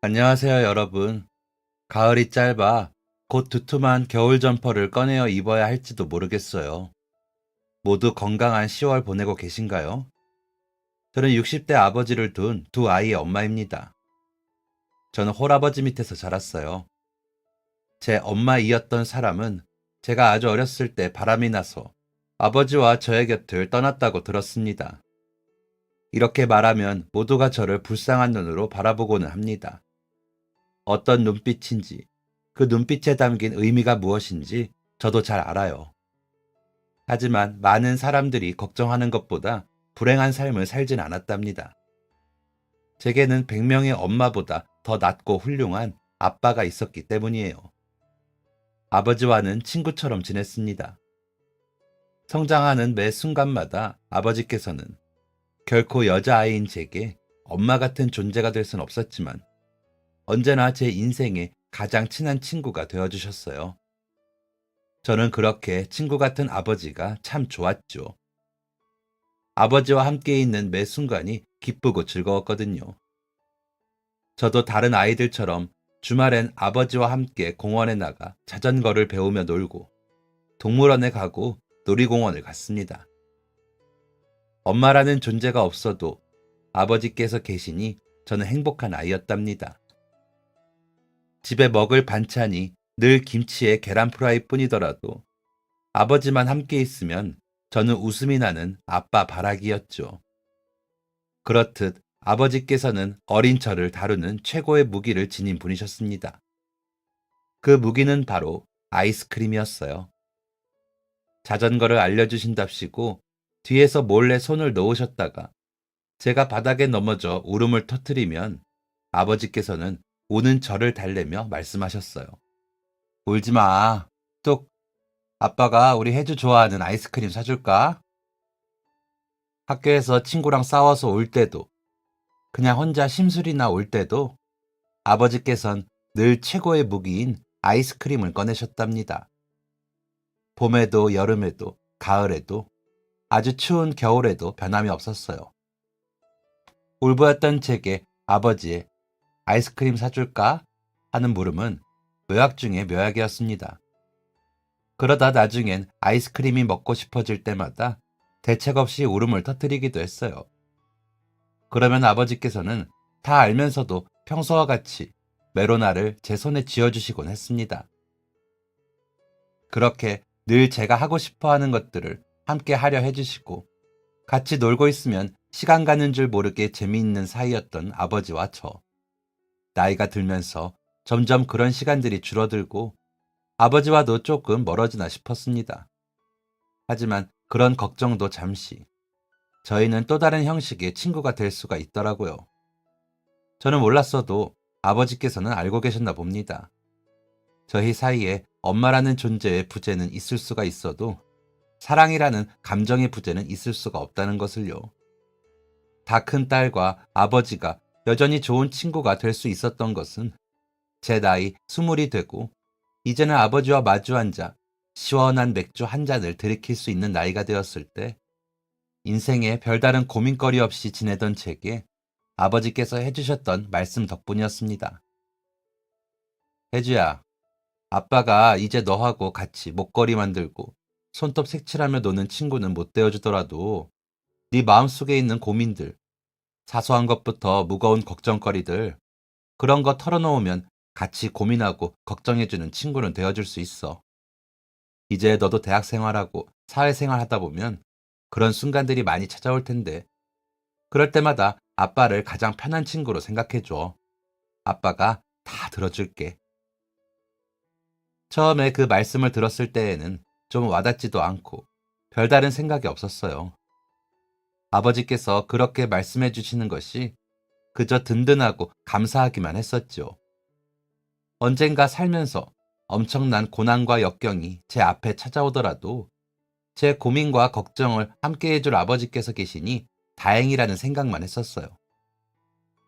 안녕하세요, 여러분. 가을이 짧아 곧 두툼한 겨울 점퍼를 꺼내어 입어야 할지도 모르겠어요. 모두 건강한 10월 보내고 계신가요? 저는 60대 아버지를 둔 두 아이의 엄마입니다. 저는 홀아버지 밑에서 자랐어요. 제 엄마이었던 사람은 제가 아주 어렸을 때 바람이 나서 아버지와 저의 곁을 떠났다고 들었습니다. 이렇게 말하면 모두가 저를 불쌍한 눈으로 바라보고는 합니다. 어떤 눈빛인지, 그 눈빛에 담긴 의미가 무엇인지 저도 잘 알아요. 하지만 많은 사람들이 걱정하는 것보다 불행한 삶을 살진 않았답니다. 제게는 100명의 엄마보다 더 낫고 훌륭한 아빠가 있었기 때문이에요. 아버지와는 친구처럼 지냈습니다. 성장하는 매 순간마다 아버지께서는 결코 여자아이인 제게 엄마 같은 존재가 될 순 없었지만 언제나 제 인생의 가장 친한 친구가 되어주셨어요. 저는 그렇게 친구 같은 아버지가 참 좋았죠. 아버지와 함께 있는 매 순간이 기쁘고 즐거웠거든요. 저도 다른 아이들처럼 주말엔 아버지와 함께 공원에 나가 자전거를 배우며 놀고 동물원에 가고 놀이공원을 갔습니다. 엄마라는 존재가 없어도 아버지께서 계시니 저는 행복한 아이였답니다. 집에 먹을 반찬이 늘 김치에 계란 프라이 뿐이더라도 아버지만 함께 있으면 저는 웃음이 나는 아빠 바라기였죠. 그렇듯 아버지께서는 어린 저를 다루는 최고의 무기를 지닌 분이셨습니다. 그 무기는 바로 아이스크림이었어요. 자전거를 알려주신답시고 뒤에서 몰래 손을 놓으셨다가 제가 바닥에 넘어져 울음을 터뜨리면 아버지께서는 우는 저를 달래며 말씀하셨어요. 울지 마. 뚝, 아빠가 우리 혜주 좋아하는 아이스크림 사줄까? 학교에서 친구랑 싸워서 올 때도, 그냥 혼자 심술이나 올 때도 아버지께선 늘 최고의 무기인 아이스크림을 꺼내셨답니다. 봄에도 여름에도 가을에도 아주 추운 겨울에도 변함이 없었어요. 울보였던 제게 아버지의 아이스크림 사줄까? 하는 물음은 묘약 중의 묘약이었습니다. 그러다 나중엔 아이스크림이 먹고 싶어질 때마다 대책 없이 울음을 터뜨리기도 했어요. 그러면 아버지께서는 다 알면서도 평소와 같이 메로나를 제 손에 쥐어주시곤 했습니다. 그렇게 늘 제가 하고 싶어 하는 것들을 함께 하려 해주시고 같이 놀고 있으면 시간 가는 줄 모르게 재미있는 사이였던 아버지와 저. 나이가 들면서 점점 그런 시간들이 줄어들고 아버지와도 조금 멀어지나 싶었습니다. 하지만 그런 걱정도 잠시. 저희는 또 다른 형식의 친구가 될 수가 있더라고요. 저는 몰랐어도 아버지께서는 알고 계셨나 봅니다. 저희 사이에 엄마라는 존재의 부재는 있을 수가 있어도 사랑이라는 감정의 부재는 있을 수가 없다는 것을요. 다 큰 딸과 아버지가 여전히 좋은 친구가 될 수 있었던 것은 제 나이 20이 되고 이제는 아버지와 마주 앉아 시원한 맥주 한 잔을 들이킬 수 있는 나이가 되었을 때 인생에 별다른 고민거리 없이 지내던 제게 아버지께서 해주셨던 말씀 덕분이었습니다. 혜주야, 아빠가 이제 너하고 같이 목걸이 만들고 손톱 색칠하며 노는 친구는 못 되어주더라도 네 마음속에 있는 고민들, 사소한 것부터 무거운 걱정거리들, 그런 거 털어놓으면 같이 고민하고 걱정해주는 친구는 되어줄 수 있어. 이제 너도 대학 생활하고 사회생활 하다 보면 그런 순간들이 많이 찾아올 텐데 그럴 때마다 아빠를 가장 편한 친구로 생각해줘. 아빠가 다 들어줄게. 처음에 그 말씀을 들었을 때에는 좀 와닿지도 않고 별다른 생각이 없었어요. 아버지께서 그렇게 말씀해 주시는 것이 그저 든든하고 감사하기만 했었죠. 언젠가 살면서 엄청난 고난과 역경이 제 앞에 찾아오더라도 제 고민과 걱정을 함께 해줄 아버지께서 계시니 다행이라는 생각만 했었어요.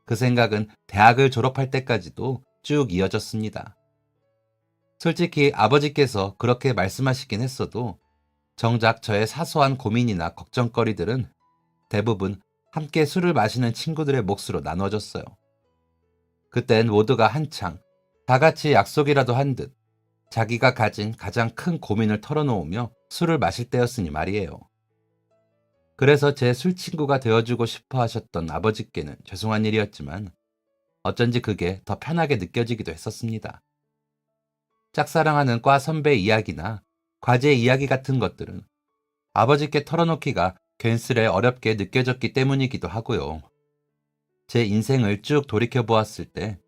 그 생각은 대학을 졸업할 때까지도 쭉 이어졌습니다. 솔직히 아버지께서 그렇게 말씀하시긴 했어도 정작 저의 사소한 고민이나 걱정거리들은 대부분 함께 술을 마시는 친구들의 몫으로 나눠졌어요. 그땐 모두가 한창 다 같이 약속이라도 한 듯 자기가 가진 가장 큰 고민을 털어놓으며 술을 마실 때였으니 말이에요. 그래서 제 술친구가 되어주고 싶어 하셨던 아버지께는 죄송한 일이었지만 어쩐지 그게 더 편하게 느껴지기도 했었습니다. 짝사랑하는 과 선배 이야기나 과제 이야기 같은 것들은 아버지께 털어놓기가 괜스레 어렵게 느껴졌기 때문이기도 하고요. 제 인생을 쭉 돌이켜보았을 때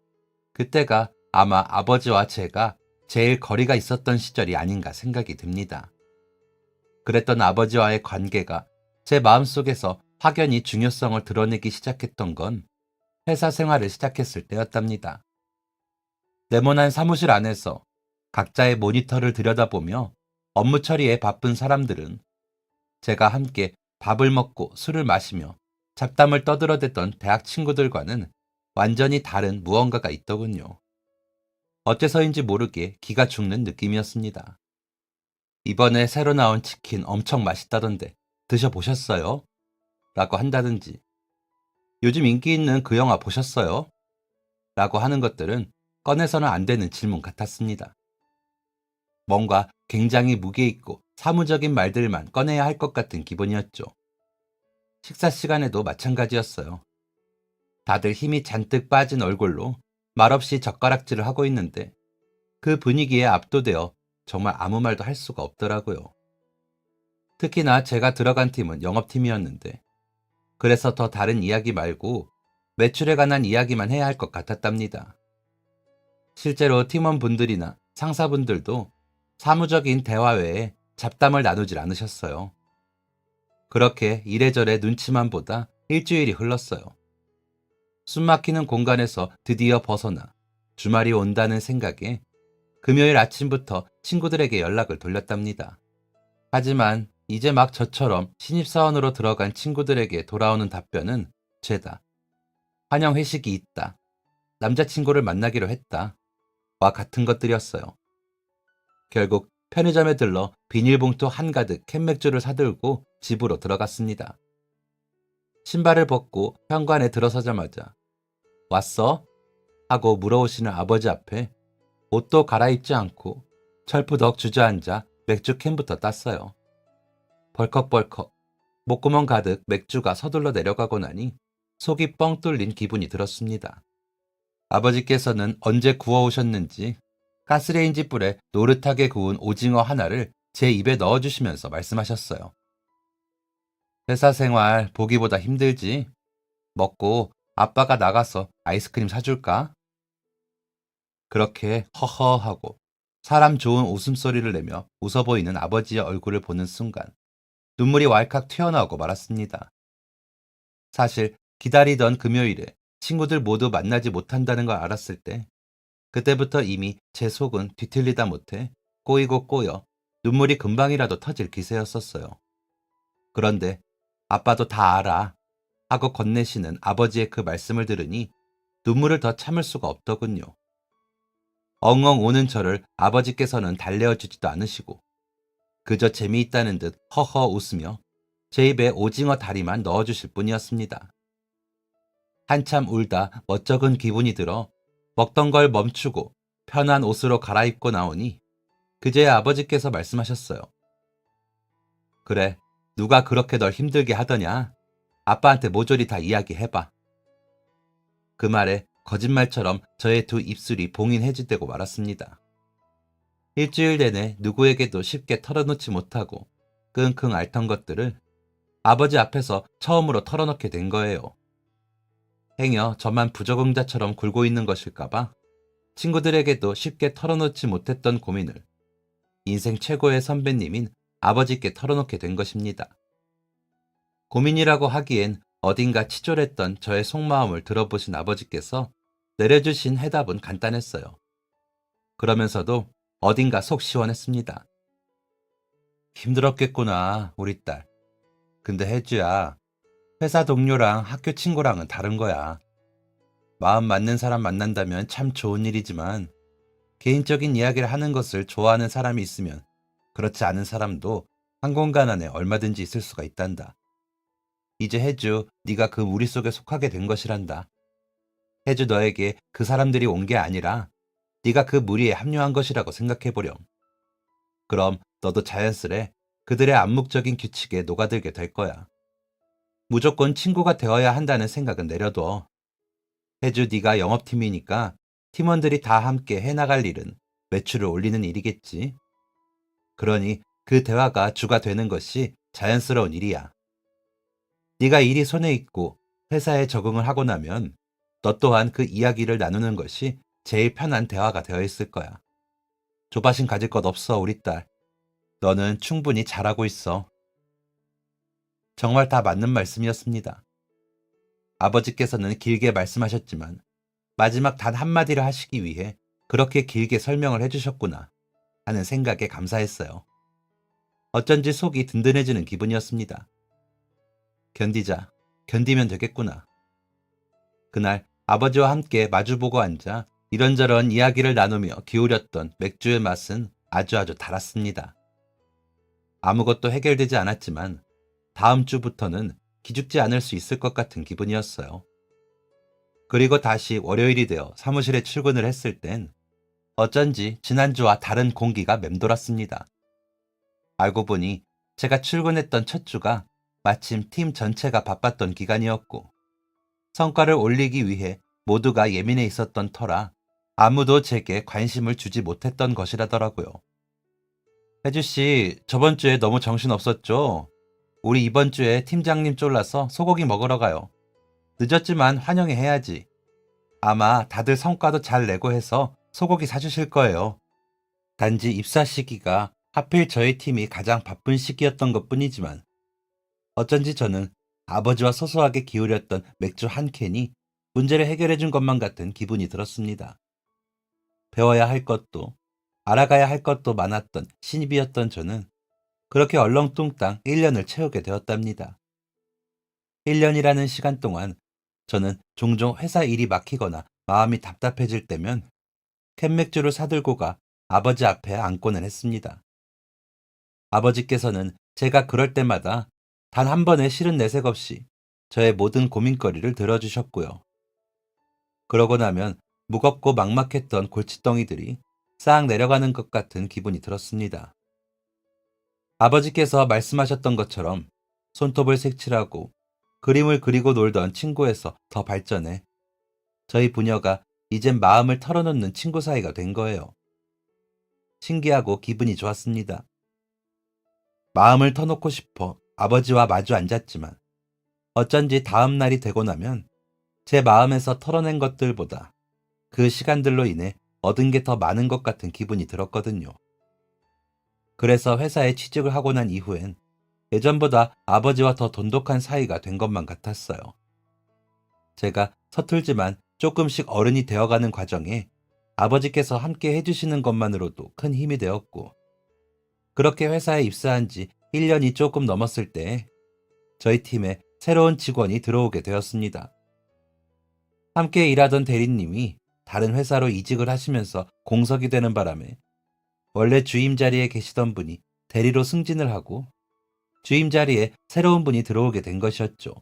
그때가 아마 아버지와 제가 제일 거리가 있었던 시절이 아닌가 생각이 듭니다. 그랬던 아버지와의 관계가 제 마음속에서 확연히 중요성을 드러내기 시작했던 건 회사 생활을 시작했을 때였답니다. 네모난 사무실 안에서 각자의 모니터를 들여다보며 업무 처리에 바쁜 사람들은 제가 함께 밥을 먹고 술을 마시며 잡담을 떠들어대던 대학 친구들과는 완전히 다른 무언가가 있더군요. 어째서인지 모르게 기가 죽는 느낌이었습니다. 이번에 새로 나온 치킨 엄청 맛있다던데 드셔보셨어요? 라고 한다든지 요즘 인기 있는 그 영화 보셨어요? 라고 하는 것들은 꺼내서는 안 되는 질문 같았습니다. 뭔가 굉장히 무게 있고 사무적인 말들만 꺼내야 할 것 같은 기분이었죠. 식사 시간에도 마찬가지였어요. 다들 힘이 잔뜩 빠진 얼굴로 말없이 젓가락질을 하고 있는데 그 분위기에 압도되어 정말 아무 말도 할 수가 없더라고요. 특히나 제가 들어간 팀은 영업팀이었는데 그래서 더 다른 이야기 말고 매출에 관한 이야기만 해야 할 것 같았답니다. 실제로 팀원분들이나 상사분들도 사무적인 대화 외에 잡담을 나누질 않으셨어요. 그렇게 이래저래 눈치만 보다 일주일이 흘렀어요. 숨막히는 공간에서 드디어 벗어나 주말이 온다는 생각에 금요일 아침부터 친구들에게 연락을 돌렸답니다. 하지만 이제 막 저처럼 신입사원으로 들어간 친구들에게 돌아오는 답변은 죄다. 환영 회식이 있다. 남자친구를 만나기로 했다. 와 같은 것들이었어요. 결국 편의점에 들러 비닐봉투 한가득 캔맥주를 사들고 집으로 들어갔습니다. 신발을 벗고 현관에 들어서자마자 왔어? 하고 물어오시는 아버지 앞에 옷도 갈아입지 않고 철푸덕 주저앉아 맥주 캔부터 땄어요. 벌컥벌컥 목구멍 가득 맥주가 서둘러 내려가고 나니 속이 뻥 뚫린 기분이 들었습니다. 아버지께서는 언제 구워오셨는지 가스레인지 불에 노릇하게 구운 오징어 하나를 제 입에 넣어주시면서 말씀하셨어요. 회사 생활 보기보다 힘들지? 먹고 아빠가 나가서 아이스크림 사줄까? 그렇게 허허하고 사람 좋은 웃음소리를 내며 웃어 보이는 아버지의 얼굴을 보는 순간 눈물이 왈칵 튀어나오고 말았습니다. 사실 기다리던 금요일에 친구들 모두 만나지 못한다는 걸 알았을 때 그때부터 이미 제 속은 뒤틀리다 못해 꼬이고 꼬여 눈물이 금방이라도 터질 기세였었어요. 그런데 아빠도 다 알아 하고 건네시는 아버지의 그 말씀을 들으니 눈물을 더 참을 수가 없더군요. 엉엉 우는 저를 아버지께서는 달래어주지도 않으시고 그저 재미있다는 듯 허허 웃으며 제 입에 오징어 다리만 넣어주실 뿐이었습니다. 한참 울다 멋쩍은 기분이 들어 먹던 걸 멈추고 편한 옷으로 갈아입고 나오니 그제야 아버지께서 말씀하셨어요. 그래, 누가 그렇게 널 힘들게 하더냐? 아빠한테 모조리 다 이야기해봐. 그 말에 거짓말처럼 저의 두 입술이 봉인해지되고 말았습니다. 일주일 내내 누구에게도 쉽게 털어놓지 못하고 끙끙 앓던 것들을 아버지 앞에서 처음으로 털어놓게 된 거예요. 행여 저만 부적응자처럼 굴고 있는 것일까봐 친구들에게도 쉽게 털어놓지 못했던 고민을 인생 최고의 선배님인 아버지께 털어놓게 된 것입니다. 고민이라고 하기엔 어딘가 치졸했던 저의 속마음을 들어보신 아버지께서 내려주신 해답은 간단했어요. 그러면서도 어딘가 속 시원했습니다. 힘들었겠구나, 우리 딸. 근데 혜주야, 회사 동료랑 학교 친구랑은 다른 거야. 마음 맞는 사람 만난다면 참 좋은 일이지만 개인적인 이야기를 하는 것을 좋아하는 사람이 있으면 그렇지 않은 사람도 한 공간 안에 얼마든지 있을 수가 있단다. 이제 혜주, 네가 그 무리 속에 속하게 된 것이란다. 혜주 너에게 그 사람들이 온 게 아니라 네가 그 무리에 합류한 것이라고 생각해보렴. 그럼 너도 자연스레 그들의 암묵적인 규칙에 녹아들게 될 거야. 무조건 친구가 되어야 한다는 생각은 내려둬. 혜주 네가 영업팀이니까 팀원들이 다 함께 해나갈 일은 매출을 올리는 일이겠지. 그러니 그 대화가 주가 되는 것이 자연스러운 일이야. 네가 일이 손에 있고 회사에 적응을 하고 나면 너 또한 그 이야기를 나누는 것이 제일 편한 대화가 되어 있을 거야. 조바심 가질 것 없어, 우리 딸. 너는 충분히 잘하고 있어. 정말 다 맞는 말씀이었습니다. 아버지께서는 길게 말씀하셨지만 마지막 단 한마디를 하시기 위해 그렇게 길게 설명을 해주셨구나 하는 생각에 감사했어요. 어쩐지 속이 든든해지는 기분이었습니다. 견디자, 견디면 되겠구나. 그날 아버지와 함께 마주보고 앉아 이런저런 이야기를 나누며 기울였던 맥주의 맛은 아주 달았습니다. 아무것도 해결되지 않았지만 다음 주부터는 기죽지 않을 수 있을 것 같은 기분이었어요. 그리고 다시 월요일이 되어 사무실에 출근을 했을 땐 어쩐지 지난주와 다른 공기가 맴돌았습니다. 알고 보니 제가 출근했던 첫 주가 마침 팀 전체가 바빴던 기간이었고 성과를 올리기 위해 모두가 예민해 있었던 터라 아무도 제게 관심을 주지 못했던 것이라더라고요. 혜주씨, 저번 주에 너무 정신없었죠? 우리 이번 주에 팀장님 쫄라서 소고기 먹으러 가요. 늦었지만 환영해 해야지. 아마 다들 성과도 잘 내고 해서 소고기 사주실 거예요. 단지 입사 시기가 하필 저희 팀이 가장 바쁜 시기였던 것 뿐이지만 어쩐지 저는 아버지와 소소하게 기울였던 맥주 한 캔이 문제를 해결해 준 것만 같은 기분이 들었습니다. 배워야 할 것도 알아가야 할 것도 많았던 신입이었던 저는 그렇게 얼렁뚱땅 1년을 채우게 되었답니다. 1년이라는 시간 동안 저는 종종 회사 일이 막히거나 마음이 답답해질 때면 캔맥주를 사들고 가 아버지 앞에 앉고는 했습니다. 아버지께서는 제가 그럴 때마다 단 한 번의 싫은 내색 없이 저의 모든 고민거리를 들어주셨고요. 그러고 나면 무겁고 막막했던 골칫덩이들이 싹 내려가는 것 같은 기분이 들었습니다. 아버지께서 말씀하셨던 것처럼 손톱을 색칠하고 그림을 그리고 놀던 친구에서 더 발전해 저희 부녀가 이젠 마음을 털어놓는 친구 사이가 된 거예요. 신기하고 기분이 좋았습니다. 마음을 터놓고 싶어 아버지와 마주 앉았지만 어쩐지 다음 날이 되고 나면 제 마음에서 털어낸 것들보다 그 시간들로 인해 얻은 게 더 많은 것 같은 기분이 들었거든요. 그래서 회사에 취직을 하고 난 이후엔 예전보다 아버지와 더 돈독한 사이가 된 것만 같았어요. 제가 서툴지만 조금씩 어른이 되어가는 과정에 아버지께서 함께 해주시는 것만으로도 큰 힘이 되었고, 그렇게 회사에 입사한 지 1년이 조금 넘었을 때 저희 팀에 새로운 직원이 들어오게 되었습니다. 함께 일하던 대리님이 다른 회사로 이직을 하시면서 공석이 되는 바람에 원래 주임 자리에 계시던 분이 대리로 승진을 하고 주임 자리에 새로운 분이 들어오게 된 것이었죠.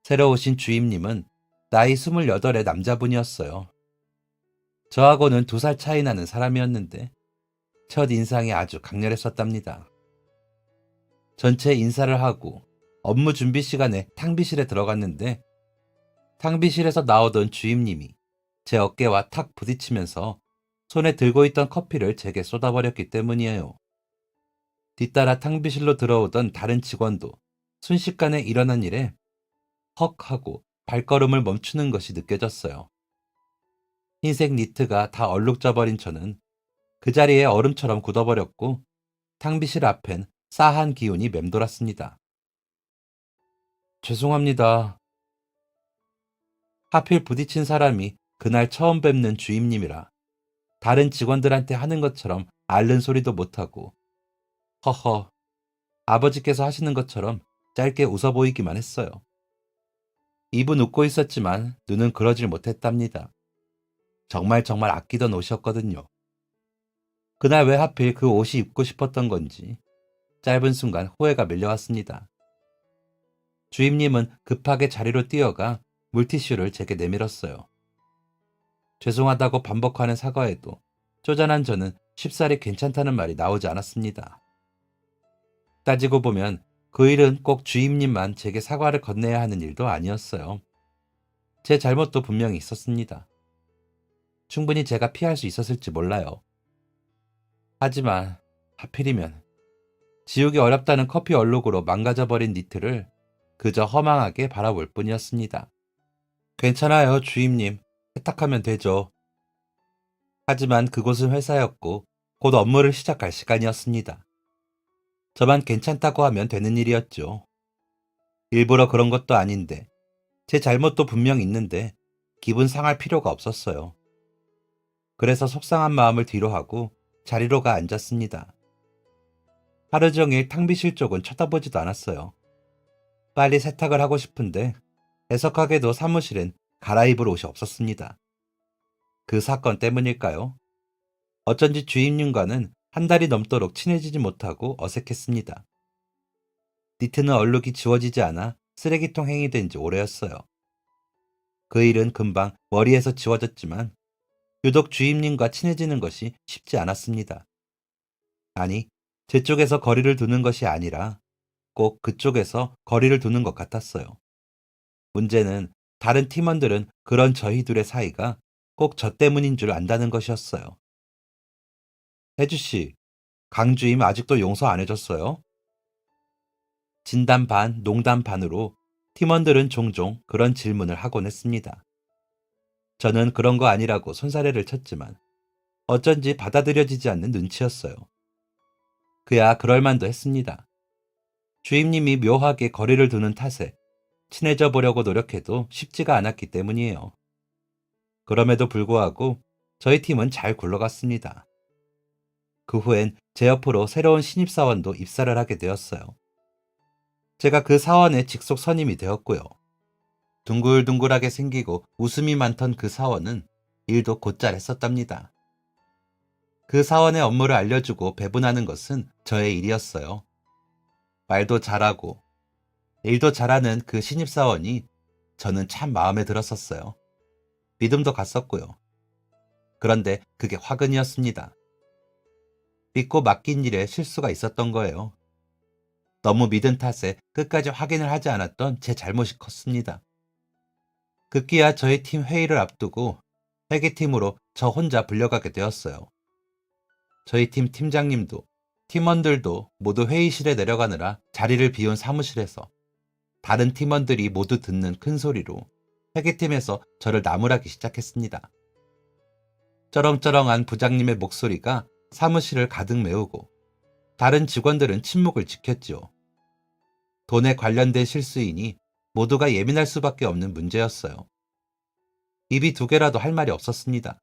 새로 오신 주임님은 나이 28의 남자분이었어요. 저하고는 2살 차이 나는 사람이었는데 첫 인상이 아주 강렬했었답니다. 전체 인사를 하고 업무 준비 시간에 탕비실에 들어갔는데 탕비실에서 나오던 주임님이 제 어깨와 탁 부딪히면서 손에 들고 있던 커피를 제게 쏟아버렸기 때문이에요. 뒤따라 탕비실로 들어오던 다른 직원도 순식간에 일어난 일에 헉 하고 발걸음을 멈추는 것이 느껴졌어요. 흰색 니트가 다 얼룩져버린 저는 그 자리에 얼음처럼 굳어버렸고 탕비실 앞엔 싸한 기운이 맴돌았습니다. 죄송합니다. 하필 부딪힌 사람이 그날 처음 뵙는 주임님이라 다른 직원들한테 하는 것처럼 앓는 소리도 못하고 허허 아버지께서 하시는 것처럼 짧게 웃어 보이기만 했어요. 입은 웃고 있었지만 눈은 그러질 못했답니다. 정말 아끼던 옷이었거든요. 그날 왜 하필 그 옷이 입고 싶었던 건지 짧은 순간 후회가 밀려왔습니다. 주임님은 급하게 자리로 뛰어가 물티슈를 제게 내밀었어요. 죄송하다고 반복하는 사과에도 쪼잔한 저는 쉽사리 괜찮다는 말이 나오지 않았습니다. 따지고 보면 그 일은 꼭 주임님만 제게 사과를 건네야 하는 일도 아니었어요. 제 잘못도 분명히 있었습니다. 충분히 제가 피할 수 있었을지 몰라요. 하지만 하필이면 지우기 어렵다는 커피 얼룩으로 망가져버린 니트를 그저 허망하게 바라볼 뿐이었습니다. 괜찮아요, 주임님. 세탁하면 되죠. 하지만 그곳은 회사였고 곧 업무를 시작할 시간이었습니다. 저만 괜찮다고 하면 되는 일이었죠. 일부러 그런 것도 아닌데 제 잘못도 분명 있는데 기분 상할 필요가 없었어요. 그래서 속상한 마음을 뒤로하고 자리로 가 앉았습니다. 하루 종일 탕비실 쪽은 쳐다보지도 않았어요. 빨리 세탁을 하고 싶은데 애석하게도 사무실엔 갈아입을 옷이 없었습니다. 그 사건 때문일까요? 어쩐지 주임님과는 한 달이 넘도록 친해지지 못하고 어색했습니다. 니트는 얼룩이 지워지지 않아 쓰레기통 행위 된 지 오래였어요. 그 일은 금방 머리에서 지워졌지만 유독 주임님과 친해지는 것이 쉽지 않았습니다. 아니, 제 쪽에서 거리를 두는 것이 아니라 꼭 그쪽에서 거리를 두는 것 같았어요. 문제는 다른 팀원들은 그런 저희 둘의 사이가 꼭 저 때문인 줄 안다는 것이었어요. 혜주씨, 강주임 아직도 용서 안 해줬어요? 진담 반, 농담 반으로 팀원들은 종종 그런 질문을 하곤 했습니다. 저는 그런 거 아니라고 손사래를 쳤지만 어쩐지 받아들여지지 않는 눈치였어요. 그야 그럴만도 했습니다. 주임님이 묘하게 거리를 두는 탓에 친해져 보려고 노력해도 쉽지가 않았기 때문이에요. 그럼에도 불구하고 저희 팀은 잘 굴러갔습니다. 그 후엔 제 옆으로 새로운 신입사원도 입사를 하게 되었어요. 제가 그 사원의 직속 선임이 되었고요. 둥글둥글하게 생기고 웃음이 많던 그 사원은 일도 곧잘 했었답니다. 그 사원의 업무를 알려주고 배분하는 것은 저의 일이었어요. 말도 잘하고 일도 잘하는 그 신입사원이 저는 참 마음에 들었었어요. 믿음도 갔었고요. 그런데 그게 화근이었습니다. 믿고 맡긴 일에 실수가 있었던 거예요. 너무 믿은 탓에 끝까지 확인을 하지 않았던 제 잘못이 컸습니다. 급기야 저희 팀 회의를 앞두고 회계팀으로 저 혼자 불려가게 되었어요. 저희 팀 팀장님도 팀원들도 모두 회의실에 내려가느라 자리를 비운 사무실에서 다른 팀원들이 모두 듣는 큰 소리로 회계팀에서 저를 나무라기 시작했습니다. 쩌렁쩌렁한 부장님의 목소리가 사무실을 가득 메우고 다른 직원들은 침묵을 지켰지요. 돈에 관련된 실수이니 모두가 예민할 수밖에 없는 문제였어요. 입이 두 개라도 할 말이 없었습니다.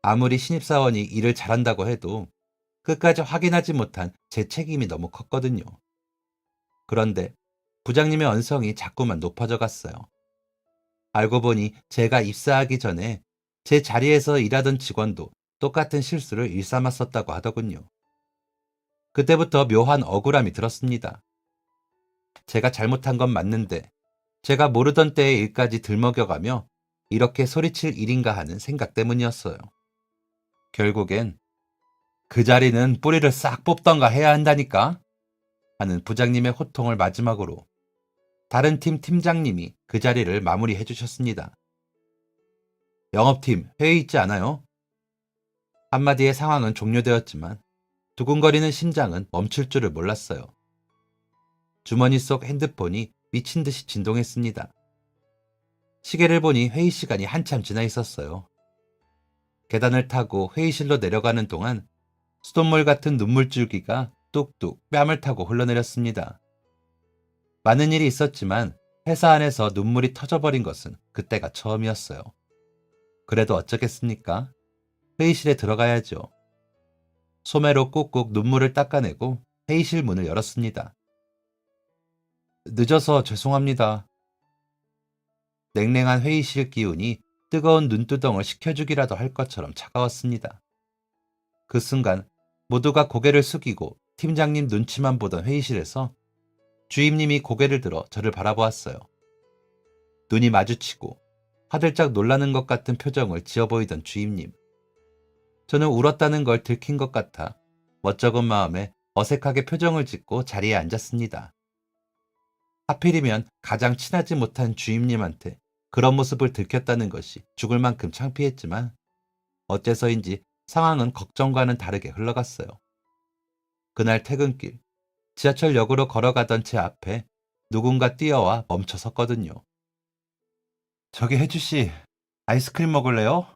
아무리 신입사원이 일을 잘한다고 해도 끝까지 확인하지 못한 제 책임이 너무 컸거든요. 그런데 부장님의 언성이 자꾸만 높아져 갔어요. 알고 보니 제가 입사하기 전에 제 자리에서 일하던 직원도 똑같은 실수를 일삼았었다고 하더군요. 그때부터 묘한 억울함이 들었습니다. 제가 잘못한 건 맞는데 제가 모르던 때의 일까지 들먹여가며 이렇게 소리칠 일인가 하는 생각 때문이었어요. 결국엔 그 자리는 뿌리를 싹 뽑던가 해야 한다니까 하는 부장님의 호통을 마지막으로 다른 팀 팀장님이 그 자리를 마무리해 주셨습니다. 영업팀 회의 있지 않아요? 한마디에 상황은 종료되었지만 두근거리는 심장은 멈출 줄을 몰랐어요. 주머니 속 핸드폰이 미친 듯이 진동했습니다. 시계를 보니 회의 시간이 한참 지나 있었어요. 계단을 타고 회의실로 내려가는 동안 수돗물 같은 눈물줄기가 뚝뚝 뺨을 타고 흘러내렸습니다. 많은 일이 있었지만 회사 안에서 눈물이 터져버린 것은 그때가 처음이었어요. 그래도 어쩌겠습니까? 회의실에 들어가야죠. 소매로 꾹꾹 눈물을 닦아내고 회의실 문을 열었습니다. 늦어서 죄송합니다. 냉랭한 회의실 기운이 뜨거운 눈두덩을 식혀주기라도 할 것처럼 차가웠습니다. 그 순간 모두가 고개를 숙이고 팀장님 눈치만 보던 회의실에서 주임님이 고개를 들어 저를 바라보았어요. 눈이 마주치고 화들짝 놀라는 것 같은 표정을 지어 보이던 주임님. 저는 울었다는 걸 들킨 것 같아 멋쩍은 마음에 어색하게 표정을 짓고 자리에 앉았습니다. 하필이면 가장 친하지 못한 주임님한테 그런 모습을 들켰다는 것이 죽을 만큼 창피했지만 어째서인지 상황은 걱정과는 다르게 흘러갔어요. 그날 퇴근길, 지하철역으로 걸어가던 제 앞에 누군가 뛰어와 멈춰 섰거든요. 저기 혜주씨, 아이스크림 먹을래요?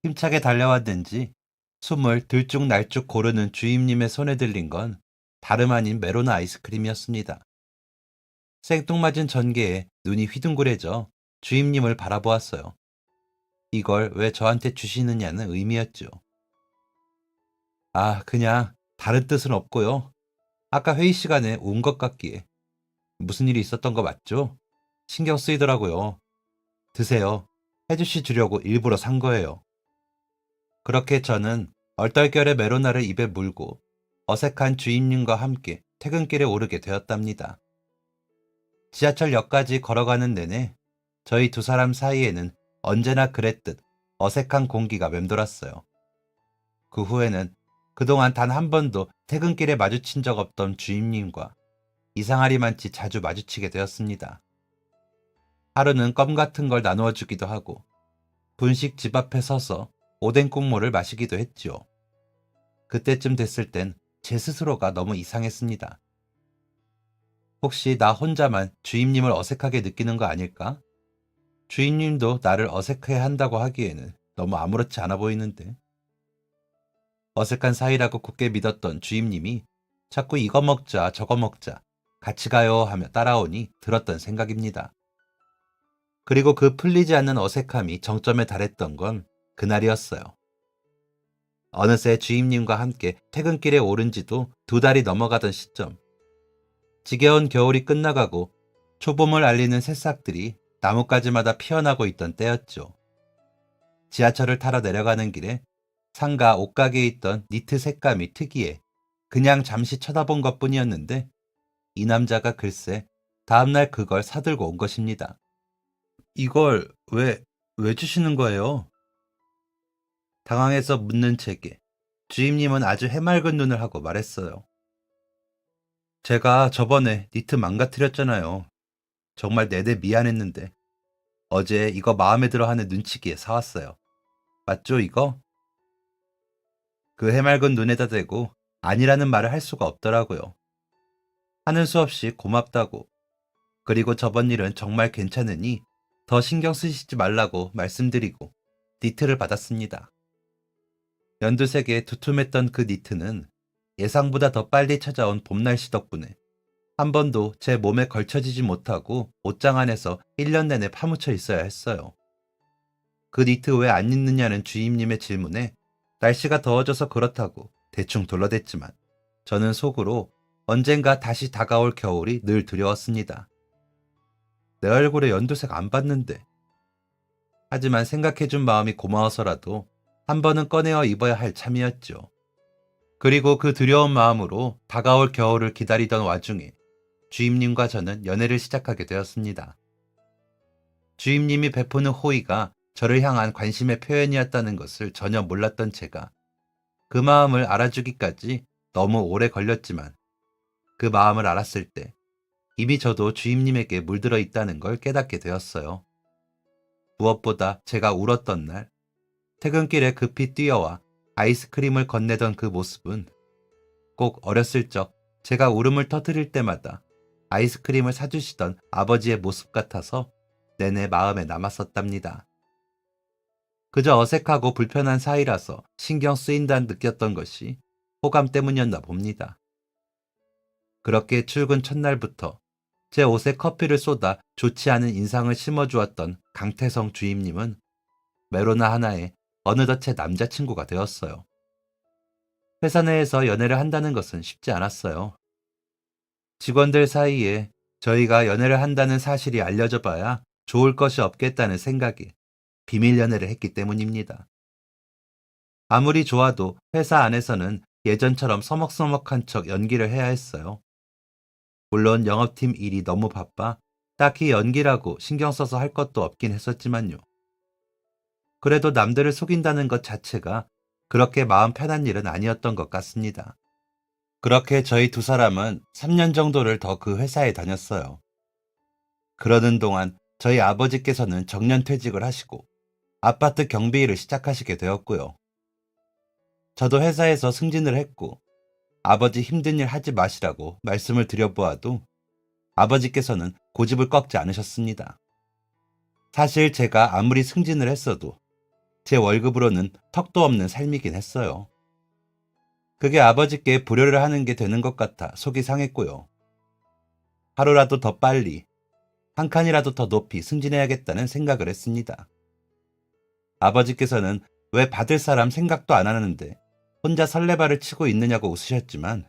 힘차게 달려왔는지 숨을 들쭉날쭉 고르는 주임님의 손에 들린 건 다름 아닌 메로나 아이스크림이었습니다. 생뚱맞은 전개에 눈이 휘둥그레져 주임님을 바라보았어요. 이걸 왜 저한테 주시느냐는 의미였죠. 아, 그냥 다른 뜻은 없고요. 아까 회의 시간에 운 것 같기에. 무슨 일이 있었던 거 맞죠? 신경 쓰이더라고요. 드세요. 혜주씨 주려고 일부러 산 거예요. 그렇게 저는 얼떨결에 메로나를 입에 물고 어색한 주임님과 함께 퇴근길에 오르게 되었답니다. 지하철역까지 걸어가는 내내 저희 두 사람 사이에는 언제나 그랬듯 어색한 공기가 맴돌았어요. 그 후에는 그동안 단 한 번도 퇴근길에 마주친 적 없던 주임님과 이상하리만치 자주 마주치게 되었습니다. 하루는 껌 같은 걸 나누어 주기도 하고 분식 집 앞에 서서 오뎅 국물을 마시기도 했지요. 그때쯤 됐을 땐 제 스스로가 너무 이상했습니다. 혹시 나 혼자만 주임님을 어색하게 느끼는 거 아닐까? 주임님도 나를 어색해 한다고 하기에는 너무 아무렇지 않아 보이는데. 어색한 사이라고 굳게 믿었던 주임님이 자꾸 이거 먹자 저거 먹자 같이 가요 하며 따라오니 들었던 생각입니다. 그리고 그 풀리지 않는 어색함이 정점에 달했던 건 그날이었어요. 어느새 주임님과 함께 퇴근길에 오른 지도 2달이 넘어가던 시점. 지겨운 겨울이 끝나가고 초봄을 알리는 새싹들이 나뭇가지마다 피어나고 있던 때였죠. 지하철을 타러 내려가는 길에 상가 옷가게에 있던 니트 색감이 특이해 그냥 잠시 쳐다본 것뿐이었는데 이 남자가 글쎄 다음날 그걸 사들고 온 것입니다. 이걸 왜 주시는 거예요? 당황해서 묻는 제게 주임님은 아주 해맑은 눈을 하고 말했어요. 제가 저번에 니트 망가뜨렸잖아요. 정말 내내 미안했는데 어제 이거 마음에 들어 하는 눈치기에 사왔어요. 맞죠, 이거? 그 해맑은 눈에다 대고 아니라는 말을 할 수가 없더라고요. 하는 수 없이 고맙다고. 그리고 저번 일은 정말 괜찮으니 더 신경 쓰시지 말라고 말씀드리고 니트를 받았습니다. 연두색에 두툼했던 그 니트는 예상보다 더 빨리 찾아온 봄 날씨 덕분에 한 번도 제 몸에 걸쳐지지 못하고 옷장 안에서 1년 내내 파묻혀 있어야 했어요. 그 니트 왜 안 입느냐는 주임님의 질문에 날씨가 더워져서 그렇다고 대충 둘러댔지만 저는 속으로 언젠가 다시 다가올 겨울이 늘 두려웠습니다. 내 얼굴에 연두색 안 봤는데. 하지만 생각해준 마음이 고마워서라도 한 번은 꺼내어 입어야 할 참이었죠. 그리고 그 두려운 마음으로 다가올 겨울을 기다리던 와중에 주임님과 저는 연애를 시작하게 되었습니다. 주임님이 베푸는 호의가 저를 향한 관심의 표현이었다는 것을 전혀 몰랐던 제가 그 마음을 알아주기까지 너무 오래 걸렸지만 그 마음을 알았을 때 이미 저도 주임님에게 물들어 있다는 걸 깨닫게 되었어요. 무엇보다 제가 울었던 날, 퇴근길에 급히 뛰어와 아이스크림을 건네던 그 모습은 꼭 어렸을 적 제가 울음을 터뜨릴 때마다 아이스크림을 사주시던 아버지의 모습 같아서 내내 마음에 남았었답니다. 그저 어색하고 불편한 사이라서 신경 쓰인다 느꼈던 것이 호감 때문이었나 봅니다. 그렇게 출근 첫날부터 제 옷에 커피를 쏟아 좋지 않은 인상을 심어주었던 강태성 주임님은 메로나 하나에 어느덧 제 남자친구가 되었어요. 회사 내에서 연애를 한다는 것은 쉽지 않았어요. 직원들 사이에 저희가 연애를 한다는 사실이 알려져 봐야 좋을 것이 없겠다는 생각에 비밀 연애를 했기 때문입니다. 아무리 좋아도 회사 안에서는 예전처럼 서먹서먹한 척 연기를 해야 했어요. 물론 영업팀 일이 너무 바빠 딱히 연기라고 신경 써서 할 것도 없긴 했었지만요. 그래도 남들을 속인다는 것 자체가 그렇게 마음 편한 일은 아니었던 것 같습니다. 그렇게 저희 두 사람은 3년 정도를 더 그 회사에 다녔어요. 그러는 동안 저희 아버지께서는 정년퇴직을 하시고 아파트 경비 일을 시작하시게 되었고요. 저도 회사에서 승진을 했고 아버지 힘든 일 하지 마시라고 말씀을 드려보아도 아버지께서는 고집을 꺾지 않으셨습니다. 사실 제가 아무리 승진을 했어도 제 월급으로는 턱도 없는 삶이긴 했어요. 그게 아버지께 불효를 하는 게 되는 것 같아 속이 상했고요. 하루라도 더 빨리, 한 칸이라도 더 높이 승진해야겠다는 생각을 했습니다. 아버지께서는 왜 받을 사람 생각도 안 하는데 혼자 설레발을 치고 있느냐고 웃으셨지만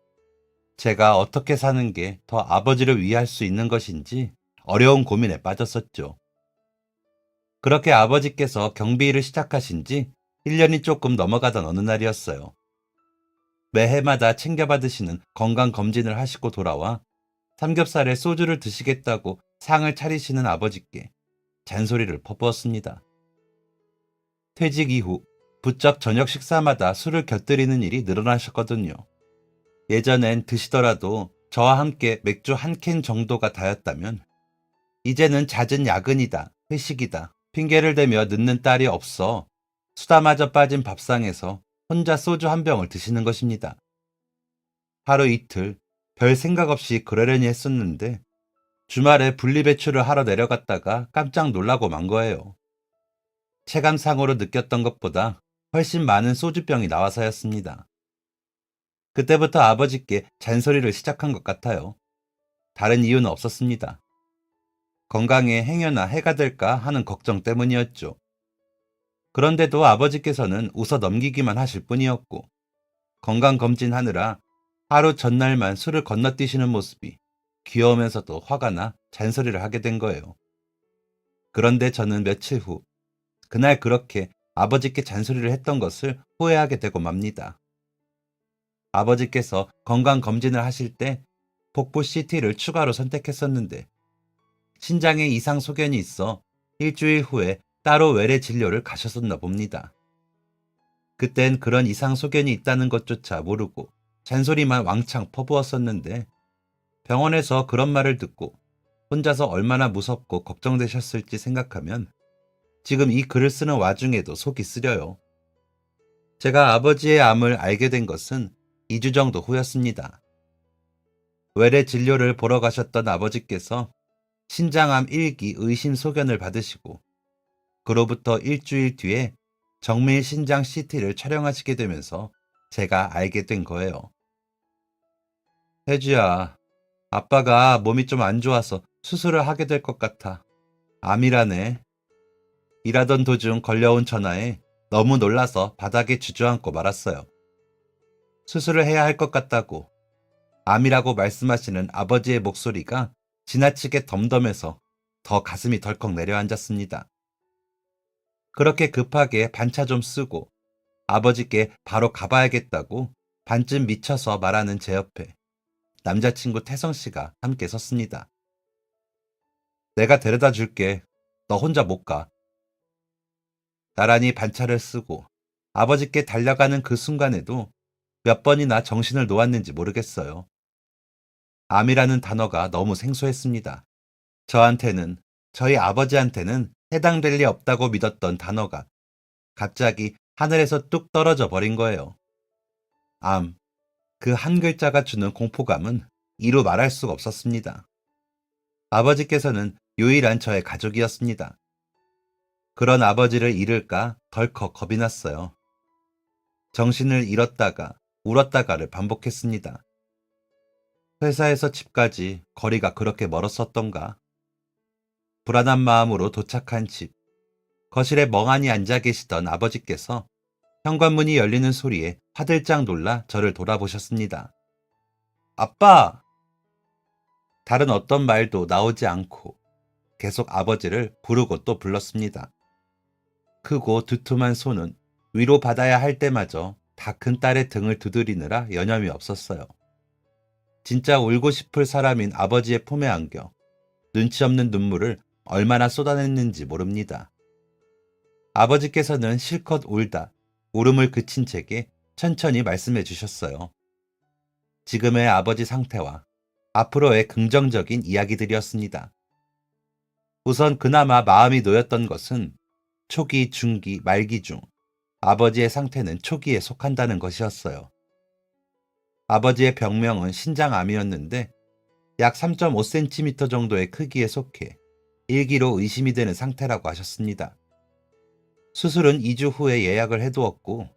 제가 어떻게 사는 게 더 아버지를 위할 수 있는 것인지 어려운 고민에 빠졌었죠. 그렇게 아버지께서 경비 일을 시작하신 지 1년이 조금 넘어가던 어느 날이었어요. 매해마다 챙겨받으시는 건강검진을 하시고 돌아와 삼겹살에 소주를 드시겠다고 상을 차리시는 아버지께 잔소리를 퍼부었습니다. 퇴직 이후 부쩍 저녁 식사마다 술을 곁들이는 일이 늘어나셨거든요. 예전엔 드시더라도 저와 함께 맥주 한 캔 정도가 다였다면 이제는 잦은 야근이다, 회식이다, 핑계를 대며 늦는 딸이 없어 수다마저 빠진 밥상에서 혼자 소주 한 병을 드시는 것입니다. 하루 이틀 별 생각 없이 그러려니 했었는데 주말에 분리배출을 하러 내려갔다가 깜짝 놀라고 만 거예요. 체감상으로 느꼈던 것보다 훨씬 많은 소주병이 나와서였습니다. 그때부터 아버지께 잔소리를 시작한 것 같아요. 다른 이유는 없었습니다. 건강에 행여나 해가 될까 하는 걱정 때문이었죠. 그런데도 아버지께서는 웃어 넘기기만 하실 뿐이었고 건강검진하느라 하루 전날만 술을 건너뛰시는 모습이 귀여우면서도 화가 나 잔소리를 하게 된 거예요. 그런데 저는 며칠 후 그날 그렇게 아버지께 잔소리를 했던 것을 후회하게 되고 맙니다. 아버지께서 건강검진을 하실 때 복부 CT를 추가로 선택했었는데 신장에 이상 소견이 있어 일주일 후에 따로 외래 진료를 가셨었나 봅니다. 그땐 그런 이상 소견이 있다는 것조차 모르고 잔소리만 왕창 퍼부었었는데 병원에서 그런 말을 듣고 혼자서 얼마나 무섭고 걱정되셨을지 생각하면 지금 이 글을 쓰는 와중에도 속이 쓰려요. 제가 아버지의 암을 알게 된 것은 2주 정도 후였습니다. 외래 진료를 보러 가셨던 아버지께서 신장암 1기 의심 소견을 받으시고 그로부터 일주일 뒤에 정밀 신장 CT를 촬영하시게 되면서 제가 알게 된 거예요. 혜주야, 아빠가 몸이 좀 안 좋아서 수술을 하게 될 것 같아. 암이라네. 일하던 도중 걸려온 전화에 너무 놀라서 바닥에 주저앉고 말았어요. 수술을 해야 할 것 같다고 암이라고 말씀하시는 아버지의 목소리가 지나치게 덤덤해서 더 가슴이 덜컥 내려앉았습니다. 그렇게 급하게 반차 좀 쓰고 아버지께 바로 가봐야겠다고 반쯤 미쳐서 말하는 제 옆에 남자친구 태성씨가 함께 섰습니다. 내가 데려다 줄게. 너 혼자 못 가. 나란히 반차를 쓰고 아버지께 달려가는 그 순간에도 몇 번이나 정신을 놓았는지 모르겠어요. 암이라는 단어가 너무 생소했습니다. 저한테는, 저희 아버지한테는 해당될 리 없다고 믿었던 단어가 갑자기 하늘에서 뚝 떨어져 버린 거예요. 암, 그 한 글자가 주는 공포감은 이루 말할 수가 없었습니다. 아버지께서는 유일한 저의 가족이었습니다. 그런 아버지를 잃을까 덜컥 겁이 났어요. 정신을 잃었다가 울었다가를 반복했습니다. 회사에서 집까지 거리가 그렇게 멀었었던가. 불안한 마음으로 도착한 집. 거실에 멍하니 앉아 계시던 아버지께서 현관문이 열리는 소리에 화들짝 놀라 저를 돌아보셨습니다. 아빠! 다른 어떤 말도 나오지 않고 계속 아버지를 부르고 또 불렀습니다. 크고 두툼한 손은 위로 받아야 할 때마저 다 큰 딸의 등을 두드리느라 여념이 없었어요. 진짜 울고 싶을 사람인 아버지의 품에 안겨 눈치 없는 눈물을 얼마나 쏟아냈는지 모릅니다. 아버지께서는 실컷 울다 울음을 그친 제게 천천히 말씀해 주셨어요. 지금의 아버지 상태와 앞으로의 긍정적인 이야기들이었습니다. 우선 그나마 마음이 놓였던 것은 초기, 중기, 말기 중 아버지의 상태는 초기에 속한다는 것이었어요. 아버지의 병명은 신장암이었는데 약 3.5cm 정도의 크기에 속해 1기로 의심이 되는 상태라고 하셨습니다. 수술은 2주 후에 예약을 해두었고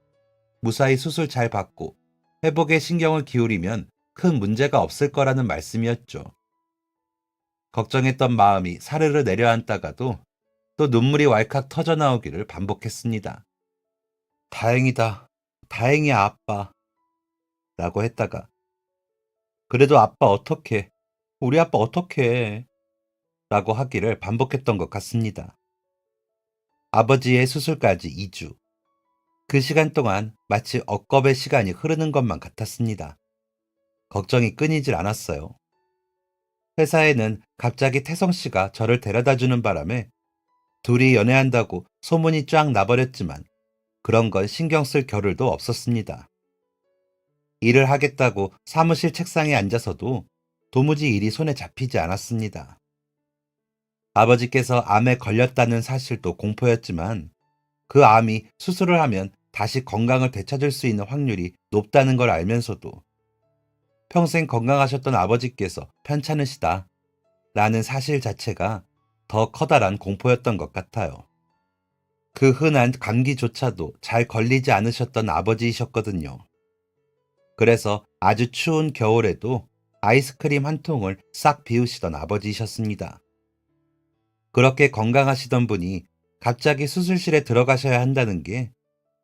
무사히 수술 잘 받고 회복에 신경을 기울이면 큰 문제가 없을 거라는 말씀이었죠. 걱정했던 마음이 사르르 내려앉다가도 또 눈물이 왈칵 터져나오기를 반복했습니다. 다행이다. 다행이야, 아빠. 라고 했다가 그래도 아빠 어떡해. 우리 아빠 어떡해. 라고 하기를 반복했던 것 같습니다. 아버지의 수술까지 2주. 그 시간 동안 마치 억겁의 시간이 흐르는 것만 같았습니다. 걱정이 끊이질 않았어요. 회사에는 갑자기 태성 씨가 저를 데려다 주는 바람에 둘이 연애한다고 소문이 쫙 나버렸지만 그런 건 신경 쓸 겨를도 없었습니다. 일을 하겠다고 사무실 책상에 앉아서도 도무지 일이 손에 잡히지 않았습니다. 아버지께서 암에 걸렸다는 사실도 공포였지만 그 암이 수술을 하면 다시 건강을 되찾을 수 있는 확률이 높다는 걸 알면서도 평생 건강하셨던 아버지께서 편찮으시다 라는 사실 자체가 더 커다란 공포였던 것 같아요. 그 흔한 감기조차도 잘 걸리지 않으셨던 아버지이셨거든요. 그래서 아주 추운 겨울에도 아이스크림 한 통을 싹 비우시던 아버지이셨습니다. 그렇게 건강하시던 분이 갑자기 수술실에 들어가셔야 한다는 게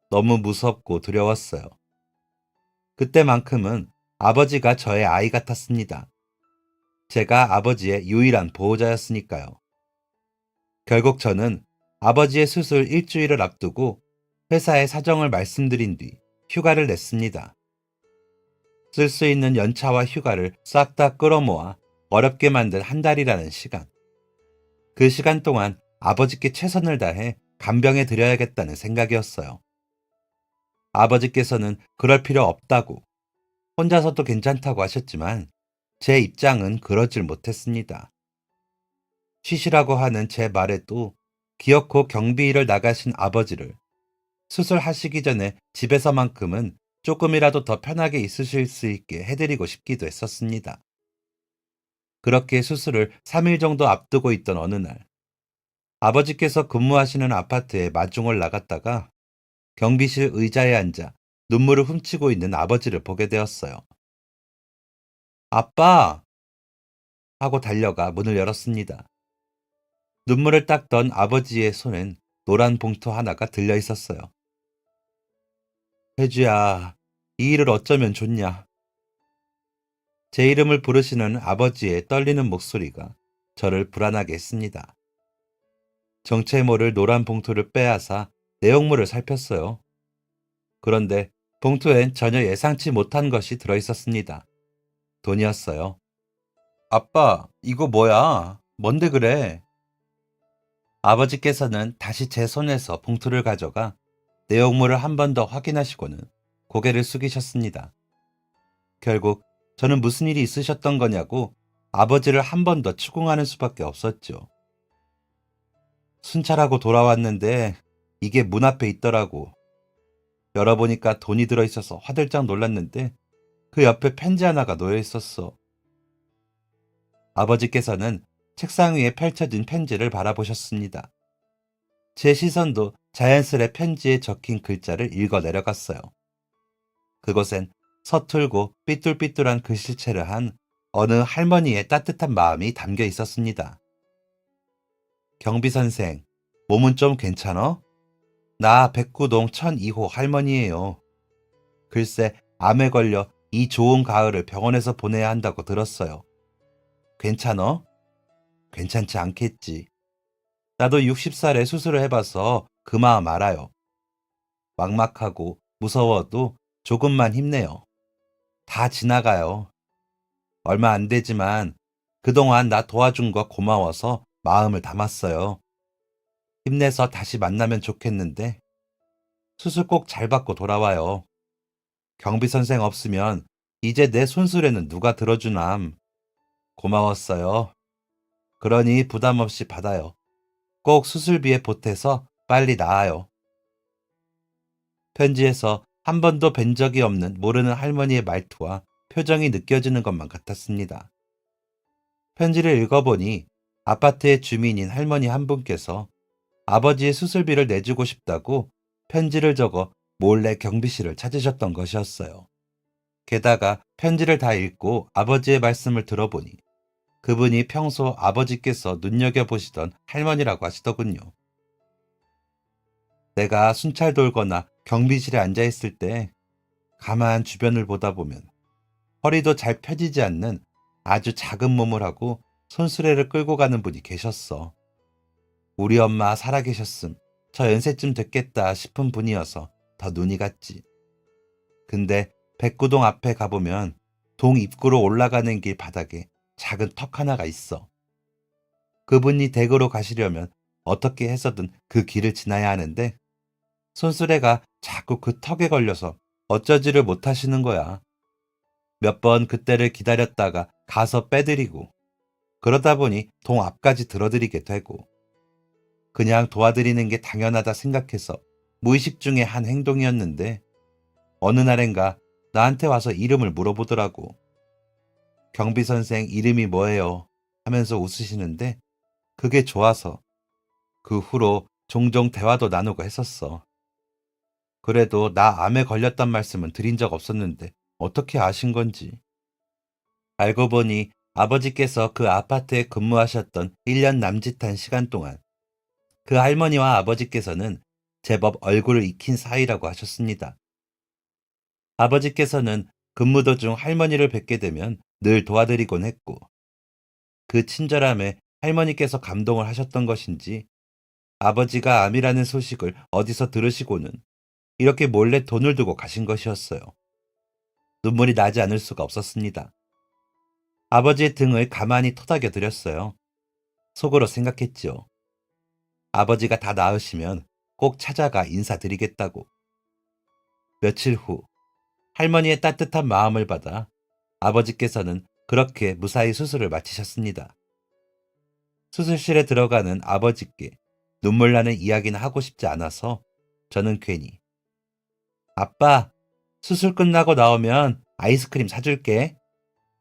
너무 무섭고 두려웠어요. 그때만큼은 아버지가 저의 아이 같았습니다. 제가 아버지의 유일한 보호자였으니까요. 결국 저는 아버지의 수술 일주일을 앞두고 회사에 사정을 말씀드린 뒤 휴가를 냈습니다. 쓸 수 있는 연차와 휴가를 싹 다 끌어모아 어렵게 만든 한 달이라는 시간. 그 시간 동안 아버지께 최선을 다해 간병해 드려야겠다는 생각이었어요. 아버지께서는 그럴 필요 없다고, 혼자서도 괜찮다고 하셨지만 제 입장은 그러질 못했습니다. 쉬시라고 하는 제 말에도 기어코 경비일을 나가신 아버지를 수술하시기 전에 집에서만큼은 조금이라도 더 편하게 있으실 수 있게 해드리고 싶기도 했었습니다. 그렇게 수술을 3일 정도 앞두고 있던 어느 날, 아버지께서 근무하시는 아파트에 마중을 나갔다가 경비실 의자에 앉아 눈물을 훔치고 있는 아버지를 보게 되었어요. 아빠! 하고 달려가 문을 열었습니다. 눈물을 닦던 아버지의 손엔 노란 봉투 하나가 들려 있었어요. 혜주야, 이 일을 어쩌면 좋냐. 제 이름을 부르시는 아버지의 떨리는 목소리가 저를 불안하게 했습니다. 정체 모를 노란 봉투를 빼앗아 내용물을 살폈어요. 그런데 봉투엔 전혀 예상치 못한 것이 들어있었습니다. 돈이었어요. 아빠, 이거 뭐야? 뭔데 그래? 아버지께서는 다시 제 손에서 봉투를 가져가 내용물을 한 번 더 확인하시고는 고개를 숙이셨습니다. 결국 저는 무슨 일이 있으셨던 거냐고 아버지를 한 번 더 추궁하는 수밖에 없었죠. 순찰하고 돌아왔는데 이게 문 앞에 있더라고. 열어보니까 돈이 들어있어서 화들짝 놀랐는데 그 옆에 편지 하나가 놓여 있었어. 아버지께서는 책상 위에 펼쳐진 편지를 바라보셨습니다. 제 시선도 자연스레 편지에 적힌 글자를 읽어 내려갔어요. 그곳엔 서툴고 삐뚤삐뚤한 글씨체를 한 어느 할머니의 따뜻한 마음이 담겨 있었습니다. 경비 선생, 몸은 좀 괜찮어? 나 백구동 1002호 할머니예요. 글쎄, 암에 걸려 이 좋은 가을을 병원에서 보내야 한다고 들었어요. 괜찮어? 괜찮지 않겠지. 나도 60살에 수술을 해봐서 그 마음 알아요. 막막하고 무서워도 조금만 힘내요. 다 지나가요. 얼마 안 되지만 그동안 나 도와준 거 고마워서 마음을 담았어요. 힘내서 다시 만나면 좋겠는데 수술 꼭 잘 받고 돌아와요. 경비 선생 없으면 이제 내 손수레는 누가 들어주남. 고마웠어요. 그러니 부담 없이 받아요. 꼭 수술비에 보태서 빨리 나아요. 편지에서 한 번도 뵌 적이 없는 모르는 할머니의 말투와 표정이 느껴지는 것만 같았습니다. 편지를 읽어보니 아파트의 주민인 할머니 한 분께서 아버지의 수술비를 내주고 싶다고 편지를 적어 몰래 경비실을 찾으셨던 것이었어요. 게다가 편지를 다 읽고 아버지의 말씀을 들어보니 그분이 평소 아버지께서 눈여겨보시던 할머니라고 하시더군요. 내가 순찰 돌거나 경비실에 앉아있을 때 가만 주변을 보다 보면 허리도 잘 펴지지 않는 아주 작은 몸을 하고 손수레를 끌고 가는 분이 계셨어. 우리 엄마 살아계셨음 저 연세쯤 됐겠다 싶은 분이어서 더 눈이 갔지. 근데 백구동 앞에 가보면 동 입구로 올라가는 길 바닥에 작은 턱 하나가 있어. 그분이 댁으로 가시려면 어떻게 해서든 그 길을 지나야 하는데 손수레가 자꾸 그 턱에 걸려서 어쩌지를 못하시는 거야. 몇 번 그때를 기다렸다가 가서 빼드리고 그러다 보니 동 앞까지 들어드리게 되고 그냥 도와드리는 게 당연하다 생각해서 무의식 중에 한 행동이었는데 어느 날엔가 나한테 와서 이름을 물어보더라고. 경비 선생 이름이 뭐예요? 하면서 웃으시는데 그게 좋아서 그 후로 종종 대화도 나누고 했었어. 그래도 나 암에 걸렸단 말씀은 드린 적 없었는데 어떻게 아신 건지. 알고 보니 아버지께서 그 아파트에 근무하셨던 1년 남짓한 시간 동안 그 할머니와 아버지께서는 제법 얼굴을 익힌 사이라고 하셨습니다. 아버지께서는 근무 도중 할머니를 뵙게 되면 늘 도와드리곤 했고 그 친절함에 할머니께서 감동을 하셨던 것인지 아버지가 암이라는 소식을 어디서 들으시고는 이렇게 몰래 돈을 두고 가신 것이었어요. 눈물이 나지 않을 수가 없었습니다. 아버지의 등을 가만히 토닥여 드렸어요. 속으로 생각했지요. 아버지가 다 나으시면 꼭 찾아가 인사드리겠다고. 며칠 후 할머니의 따뜻한 마음을 받아 아버지께서는 그렇게 무사히 수술을 마치셨습니다. 수술실에 들어가는 아버지께 눈물 나는 이야기는 하고 싶지 않아서 저는 괜히 아빠, 수술 끝나고 나오면 아이스크림 사줄게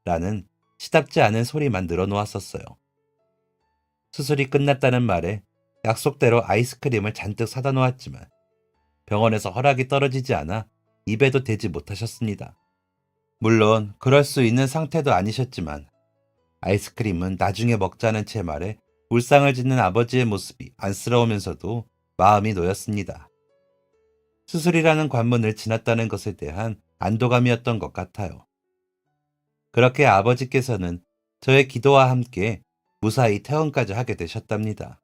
라는 시답지 않은 소리만 늘어놓았었어요. 수술이 끝났다는 말에 약속대로 아이스크림을 잔뜩 사다 놓았지만 병원에서 허락이 떨어지지 않아 입에도 대지 못하셨습니다. 물론 그럴 수 있는 상태도 아니셨지만 아이스크림은 나중에 먹자는 제 말에 울상을 짓는 아버지의 모습이 안쓰러우면서도 마음이 놓였습니다. 수술이라는 관문을 지났다는 것에 대한 안도감이었던 것 같아요. 그렇게 아버지께서는 저의 기도와 함께 무사히 퇴원까지 하게 되셨답니다.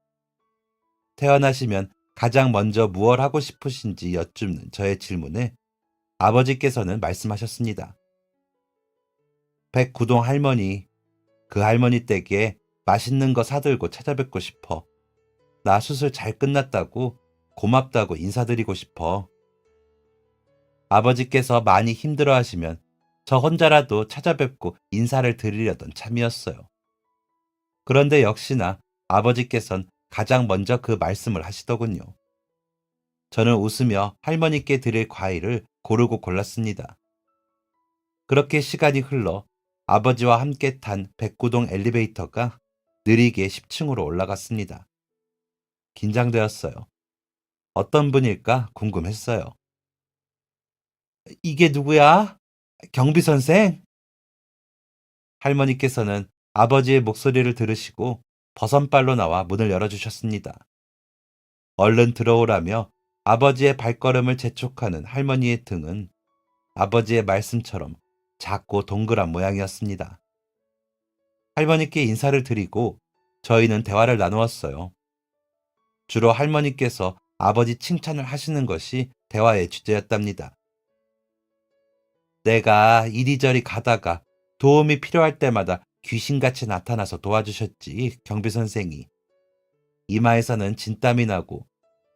퇴원하시면 가장 먼저 무얼 하고 싶으신지 여쭙는 저의 질문에 아버지께서는 말씀하셨습니다. 백구동 할머니, 그 할머니 댁에 맛있는 거 사들고 찾아뵙고 싶어. 나 수술 잘 끝났다고 고맙다고 인사드리고 싶어. 아버지께서 많이 힘들어 하시면 저 혼자라도 찾아뵙고 인사를 드리려던 참이었어요. 그런데 역시나 아버지께선 가장 먼저 그 말씀을 하시더군요. 저는 웃으며 할머니께 드릴 과일을 고르고 골랐습니다. 그렇게 시간이 흘러 아버지와 함께 탄 백구동 엘리베이터가 느리게 10층으로 올라갔습니다. 긴장되었어요. 어떤 분일까 궁금했어요. 이게 누구야? 경비 선생? 할머니께서는 아버지의 목소리를 들으시고 버선발로 나와 문을 열어주셨습니다. 얼른 들어오라며 아버지의 발걸음을 재촉하는 할머니의 등은 아버지의 말씀처럼 작고 동그란 모양이었습니다. 할머니께 인사를 드리고 저희는 대화를 나누었어요. 주로 할머니께서 아버지 칭찬을 하시는 것이 대화의 주제였답니다. 내가 이리저리 가다가 도움이 필요할 때마다 귀신같이 나타나서 도와주셨지, 경비 선생이. 이마에서는 진땀이 나고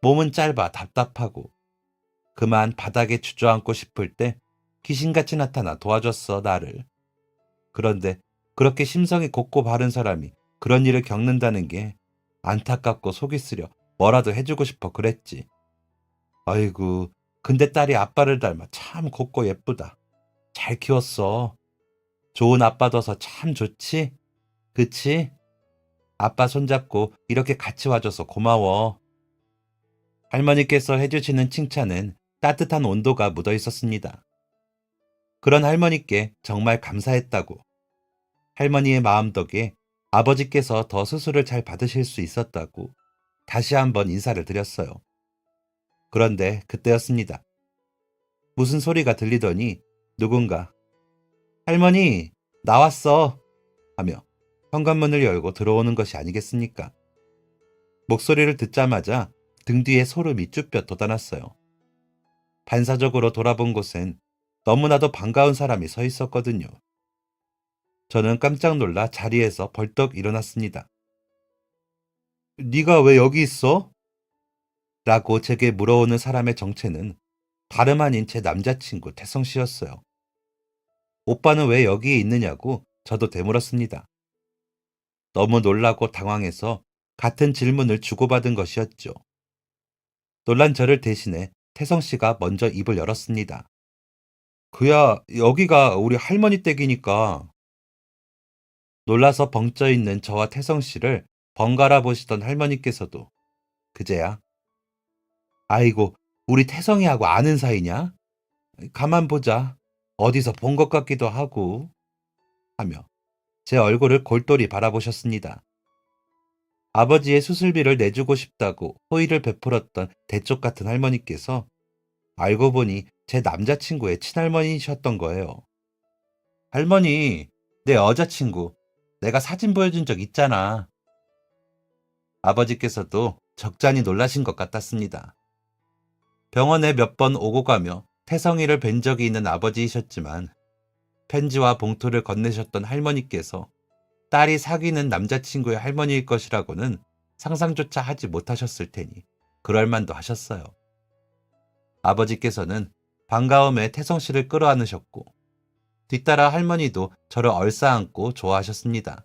몸은 짧아 답답하고 그만 바닥에 주저앉고 싶을 때 귀신같이 나타나 도와줬어, 나를. 그런데 그렇게 심성이 곱고 바른 사람이 그런 일을 겪는다는 게 안타깝고 속이 쓰려 뭐라도 해주고 싶어 그랬지. 아이고, 근데 딸이 아빠를 닮아 참 곱고 예쁘다. 잘 키웠어. 좋은 아빠 둬서 참 좋지? 그치? 아빠 손잡고 이렇게 같이 와줘서 고마워. 할머니께서 해주시는 칭찬엔 따뜻한 온도가 묻어 있었습니다. 그런 할머니께 정말 감사했다고. 할머니의 마음 덕에 아버지께서 더 수술을 잘 받으실 수 있었다고 다시 한번 인사를 드렸어요. 그런데 그때였습니다. 무슨 소리가 들리더니 누군가 "할머니, 나왔어" 하며 현관문을 열고 들어오는 것이 아니겠습니까? 목소리를 듣자마자 등 뒤에 소름이 쭈뼛 돋아났어요. 반사적으로 돌아본 곳엔 너무나도 반가운 사람이 서 있었거든요. 저는 깜짝 놀라 자리에서 벌떡 일어났습니다. "네가 왜 여기 있어?" 라고 제게 물어오는 사람의 정체는 다름 아닌 제 남자친구 태성 씨였어요. 오빠는 왜 여기에 있느냐고 저도 되물었습니다. 너무 놀라고 당황해서 같은 질문을 주고받은 것이었죠. 놀란 저를 대신해 태성 씨가 먼저 입을 열었습니다. "그야 여기가 우리 할머니 댁이니까." 놀라서 벙쪄 있는 저와 태성 씨를 번갈아 보시던 할머니께서도 그제야 "아이고, 우리 태성이하고 아는 사이냐? 가만 보자. 어디서 본 것 같기도 하고." 하며 제 얼굴을 골똘히 바라보셨습니다. 아버지의 수술비를 내주고 싶다고 호의를 베풀었던 대쪽 같은 할머니께서 알고 보니 제 남자친구의 친할머니셨던 거예요. "할머니, 내 여자친구. 내가 사진 보여준 적 있잖아." 아버지께서도 적잖이 놀라신 것 같았습니다. 병원에 몇 번 오고 가며 태성이를 뵌 적이 있는 아버지이셨지만 편지와 봉투를 건네셨던 할머니께서 딸이 사귀는 남자친구의 할머니일 것이라고는 상상조차 하지 못하셨을 테니 그럴만도 하셨어요. 아버지께서는 반가움에 태성 씨를 끌어안으셨고 뒤따라 할머니도 저를 얼싸안고 좋아하셨습니다.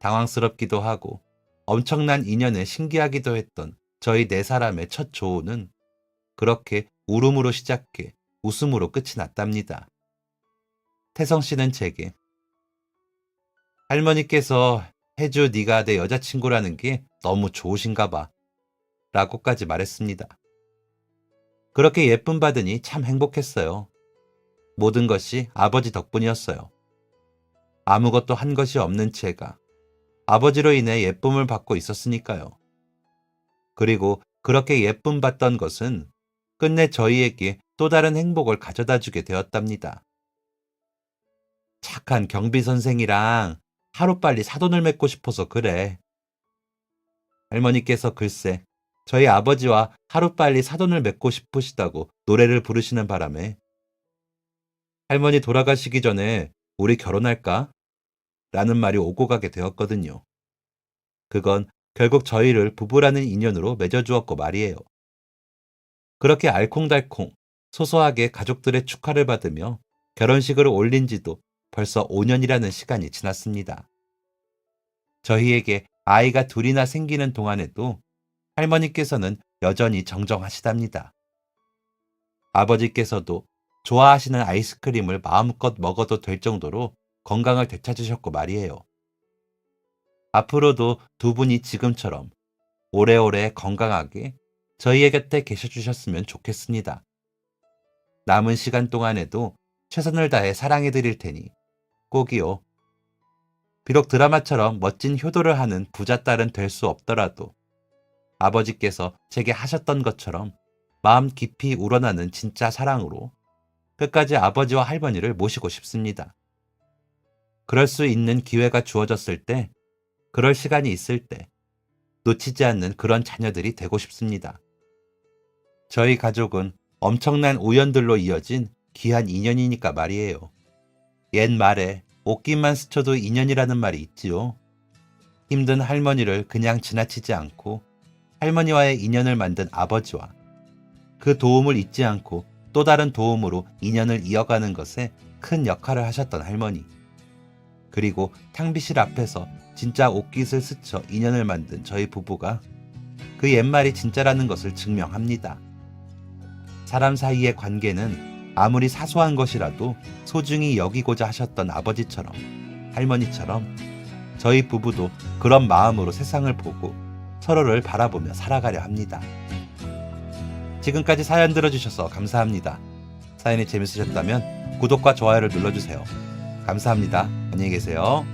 당황스럽기도 하고 엄청난 인연에 신기하기도 했던 저희 네 사람의 첫 조우는 그렇게 울음으로 시작해 웃음으로 끝이 났답니다. 태성 씨는 제게 "할머니께서 혜주 네가 내 여자친구라는 게 너무 좋으신가 봐 라고까지 말했습니다. 그렇게 예쁨 받으니 참 행복했어요. 모든 것이 아버지 덕분이었어요. 아무것도 한 것이 없는 제가 아버지로 인해 예쁨을 받고 있었으니까요. 그리고 그렇게 예쁨 받던 것은 끝내 저희에게 또 다른 행복을 가져다 주게 되었답니다. 착한 경비 선생이랑 하루빨리 사돈을 맺고 싶어서 그래. 할머니께서 글쎄 저희 아버지와 하루빨리 사돈을 맺고 싶으시다고 노래를 부르시는 바람에 "할머니 돌아가시기 전에 우리 결혼할까?" 라는 말이 오고 가게 되었거든요. 그건 결국 저희를 부부라는 인연으로 맺어주었고 말이에요. 그렇게 알콩달콩 소소하게 가족들의 축하를 받으며 결혼식을 올린 지도 벌써 5년이라는 시간이 지났습니다. 저희에게 아이가 둘이나 생기는 동안에도 할머니께서는 여전히 정정하시답니다. 아버지께서도 좋아하시는 아이스크림을 마음껏 먹어도 될 정도로 건강을 되찾으셨고 말이에요. 앞으로도 두 분이 지금처럼 오래오래 건강하게 저희의 곁에 계셔주셨으면 좋겠습니다. 남은 시간 동안에도 최선을 다해 사랑해드릴 테니 꼭이요. 비록 드라마처럼 멋진 효도를 하는 부잣딸은 될 수 없더라도 아버지께서 제게 하셨던 것처럼 마음 깊이 우러나는 진짜 사랑으로 끝까지 아버지와 할머니를 모시고 싶습니다. 그럴 수 있는 기회가 주어졌을 때, 그럴 시간이 있을 때 놓치지 않는 그런 자녀들이 되고 싶습니다. 저희 가족은 엄청난 우연들로 이어진 귀한 인연이니까 말이에요. 옛말에 옷깃만 스쳐도 인연이라는 말이 있지요. 힘든 할머니를 그냥 지나치지 않고 할머니와의 인연을 만든 아버지와 그 도움을 잊지 않고 또 다른 도움으로 인연을 이어가는 것에 큰 역할을 하셨던 할머니. 그리고 탕비실 앞에서 진짜 옷깃을 스쳐 인연을 만든 저희 부부가 그 옛말이 진짜라는 것을 증명합니다. 사람 사이의 관계는 아무리 사소한 것이라도 소중히 여기고자 하셨던 아버지처럼, 할머니처럼 저희 부부도 그런 마음으로 세상을 보고 서로를 바라보며 살아가려 합니다. 지금까지 사연 들어주셔서 감사합니다. 사연이 재밌으셨다면 구독과 좋아요를 눌러주세요. 감사합니다. 안녕히 계세요.